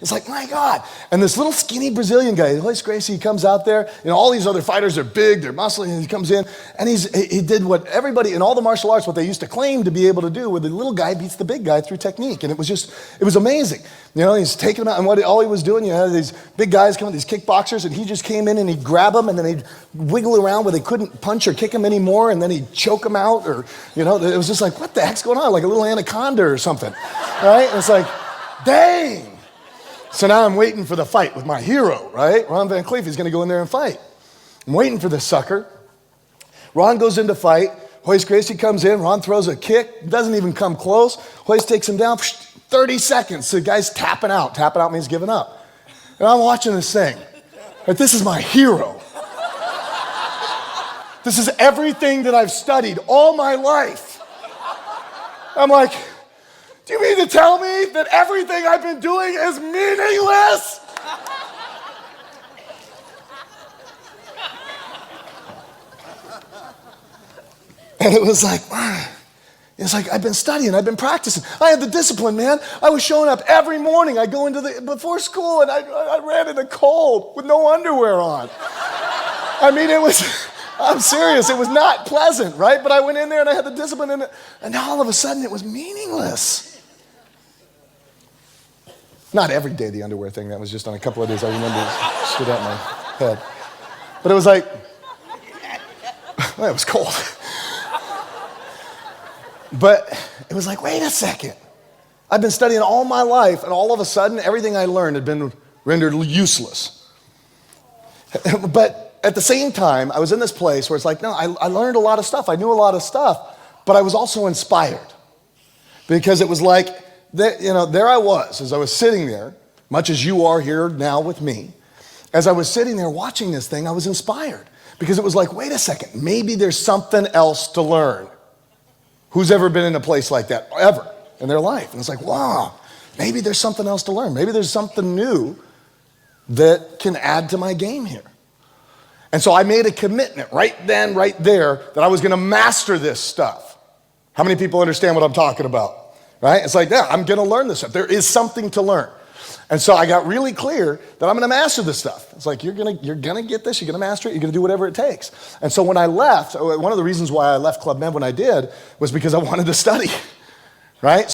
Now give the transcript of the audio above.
It's like, my God. And this little skinny Brazilian guy, Royce Gracie, he comes out there, all these other fighters are big, they're muscly, and he comes in, and he did what everybody in all the martial arts, what they used to claim to be able to do, where the little guy beats the big guy through technique. And it was amazing. He's taking him out, and all he was doing, you had these big guys coming, these kickboxers, and he just came in and he'd grab them, and then he'd wiggle around where they couldn't punch or kick him anymore, and then he'd choke them out, or, it was just like, what the heck's going on? Like a little anaconda or something, right? And it's like, dang. So now I'm waiting for the fight with my hero, right? Ron Van Cleef, he's going to go in there and fight. I'm waiting for this sucker. Ron goes in to fight. Royce Gracie comes in. Ron throws a kick. Doesn't even come close. Royce takes him down. 30 seconds. The guy's tapping out. Tapping out means giving up. And I'm watching this thing. Like, this is my hero. This is everything that I've studied all my life. I'm like, do you mean to tell me that everything I've been doing is meaningless? And it was like, I've been studying, I've been practicing. I had the discipline, man. I was showing up every morning. I go before school, and I ran in the cold with no underwear on. I mean, I'm serious, it was not pleasant, right? But I went in there and I had the discipline, and all of a sudden it was meaningless. Not every day, the underwear thing. That was just on a couple of days. I remember it stood out in my head. But it was like, well, it was cold. But it was like, wait a second. I've been studying all my life, and all of a sudden, everything I learned had been rendered useless. But at the same time, I was in this place where it's like, no, I learned a lot of stuff. I knew a lot of stuff, but I was also inspired. Because it was like, there I was, as I was sitting there, much as you are here now with me. As I was sitting there watching this thing, I was inspired. Because it was like, wait a second, maybe there's something else to learn. Who's ever been in a place like that, ever, in their life? And it's like, wow, maybe there's something else to learn. Maybe there's something new that can add to my game here. And so I made a commitment right then, right there, that I was going to master this stuff. How many people understand what I'm talking about? Right? It's like, yeah, I'm going to learn this stuff. There is something to learn. And so I got really clear that I'm going to master this stuff. It's like, you're going to get this. You're going to master it. You're going to do whatever it takes. And so when I left, one of the reasons why I left Club Med when I did was because I wanted to study. Right?